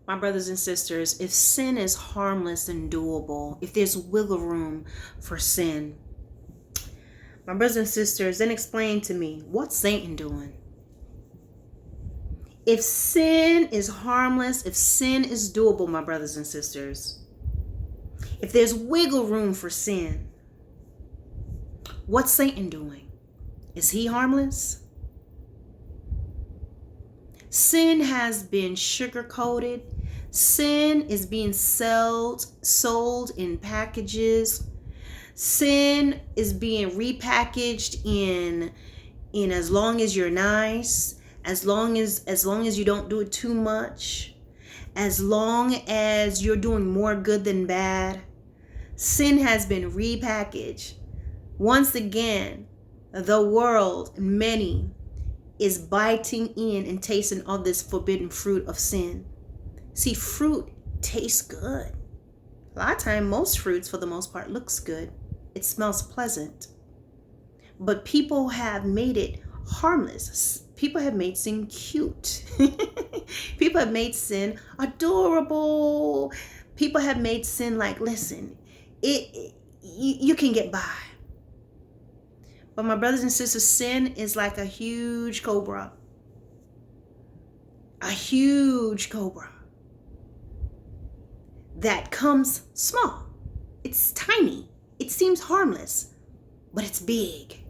My brothers and sisters, if sin is harmless and doable, if there's wiggle room for sin, my brothers and sisters, then explain to me, what's Satan doing? If sin is harmless, if sin is doable, my brothers and sisters, if there's wiggle room for sin, what's Satan doing? Is he harmless? Sin has been sugar-coated. Sin is being sold in packages. Sin is being repackaged in as long as you're nice, as long as you don't do it too much, as long as you're doing more good than bad. Sin has been repackaged. Once again, the world, many, is biting in and tasting of this forbidden fruit of sin. See, fruit tastes good. A lot of time, most fruits, for the most part, looks good. It smells pleasant. But people have made it harmless. People have made sin cute. People have made adorable. People have made sin like, listen, you can get by. But my brothers and sisters, sin is like a huge cobra. A huge cobra that comes small. It's tiny. It seems harmless, but it's big.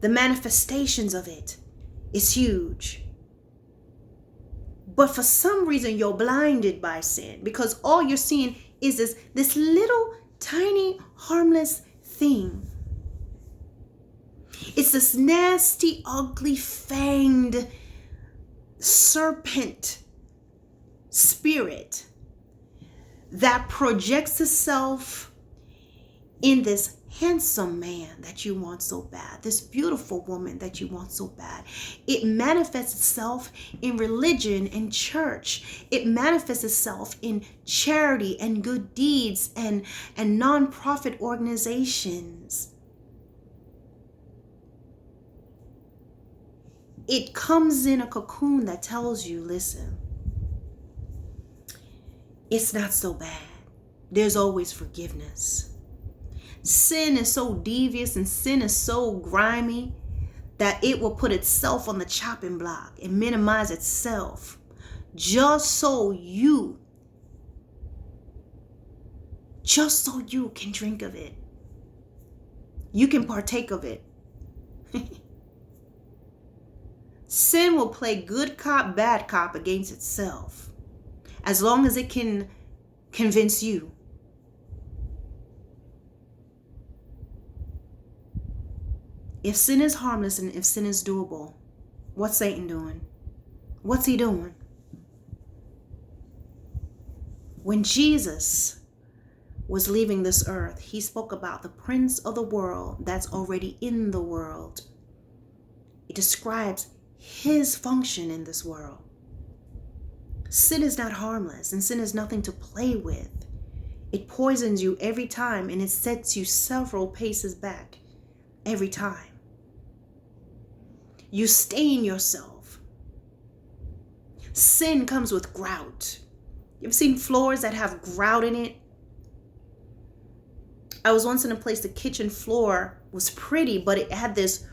The manifestations of it is huge. But for some reason, you're blinded by sin because all you're seeing is this little tiny harmless thing. It's this nasty, ugly, fanged serpent spirit that projects itself in this handsome man that you want so bad, this beautiful woman that you want so bad. It manifests itself in religion and church. It manifests itself in charity and good deeds and nonprofit organizations. It comes in a cocoon that tells you, listen, it's not so bad. There's always forgiveness. Sin is so devious and sin is so grimy that it will put itself on the chopping block and minimize itself just so you can drink of it. You can partake of it. Sin will play good cop, bad cop against itself as long as it can convince you. If sin is harmless and if sin is doable, what's Satan doing? What's he doing? When Jesus was leaving this earth, he spoke about the prince of the world that's already in the world. It describes his function in this world. Sin is not harmless and sin is nothing to play with. It poisons you every time and it sets you several paces back every time. You stain yourself. Sin comes with grout. You ever seen floors that have grout in it? I was once in a place, the kitchen floor was pretty, but it had this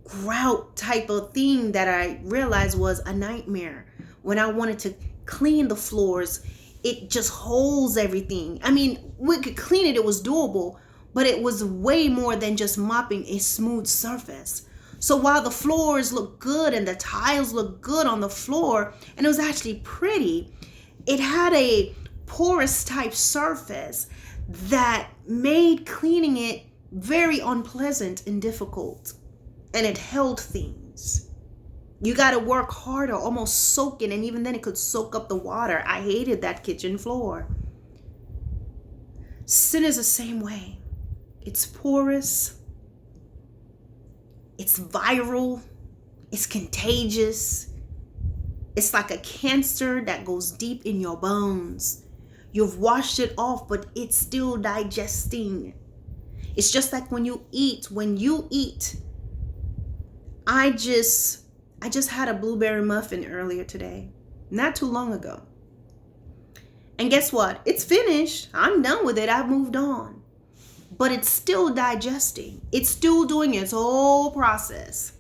grout type of thing that I realized was a nightmare. When I wanted to clean the floors, it just holds everything. I mean, we could clean it, it was doable, but it was way more than just mopping a smooth surface. So while the floors look good and the tiles look good on the floor, and it was actually pretty, it had a porous type surface that made cleaning it very unpleasant and difficult. And it held things. You got to work harder, almost soaking, and even then it could soak up the water. I hated that kitchen floor. Sin is the same way. It's porous. It's viral. It's contagious. It's like a cancer that goes deep in your bones. You've washed it off, but it's still digesting. It's just like when you eat. I just had a blueberry muffin earlier today, not too long ago. And guess what? It's finished. I'm done with it. I've moved on. But it's still digesting. It's still doing its whole process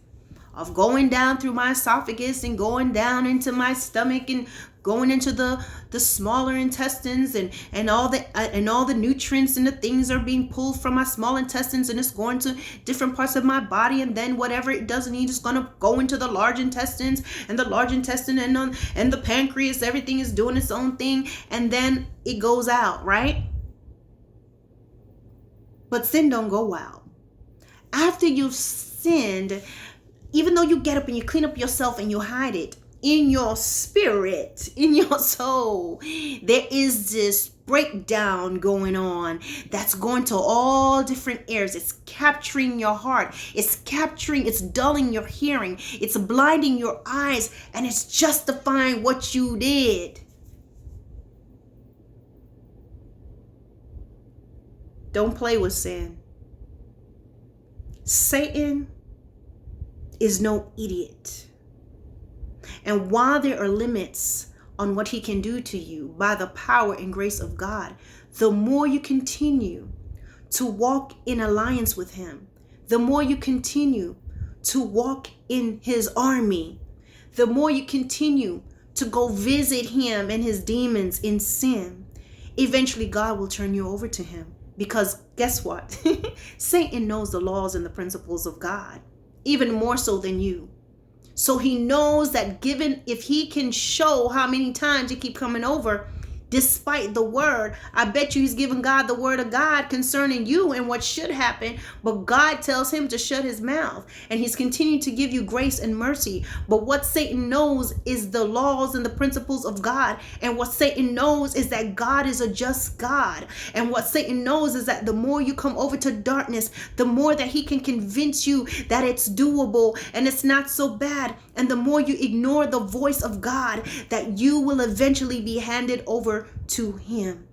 of going down through my esophagus and going down into my stomach and going into the smaller intestines, and all the nutrients and the things are being pulled from my small intestines, and it's going to different parts of my body, and then whatever it doesn't need is going to go into the large intestines, and the large intestine and the pancreas. Everything is doing its own thing, and then it goes out, right? But sin don't go out. After you've sinned, even though you get up and you clean up yourself and you hide it, in your spirit, in your soul, there is this breakdown going on that's going to all different areas. It's capturing your heart. It's dulling your hearing. It's blinding your eyes, and it's justifying what you did. Don't play with sin. Satan is no idiot. And while there are limits on what he can do to you by the power and grace of God, the more you continue to walk in alliance with him, the more you continue to walk in his army, the more you continue to go visit him and his demons in sin, eventually God will turn you over to him. Because guess what? Satan knows the laws and the principles of God, even more so than you. So he knows that given if he can show how many times you keep coming over, despite the word, I bet you he's giving God the word of God concerning you and what should happen. But God tells him to shut his mouth, and he's continuing to give you grace and mercy. But what Satan knows is the laws and the principles of God. And what Satan knows is that God is a just God. And what Satan knows is that the more you come over to darkness, the more that he can convince you that it's doable and it's not so bad. And the more you ignore the voice of God, that you will eventually be handed over to him.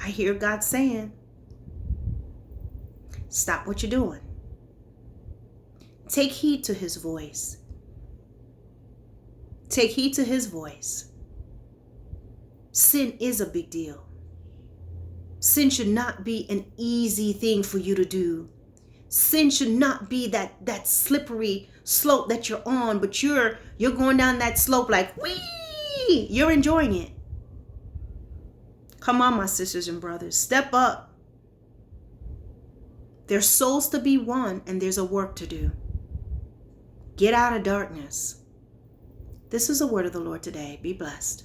I hear God saying, stop what you're doing. Take heed to his voice. Take heed to his voice. Sin is a big deal. Sin should not be an easy thing for you to do. Sin should not be that slippery slope that you're on, but you're going down that slope like, whee! You're enjoying it. Come on, my sisters and brothers, step up. There's souls to be won, and there's a work to do. Get out of darkness. This is the word of the Lord today. Be blessed.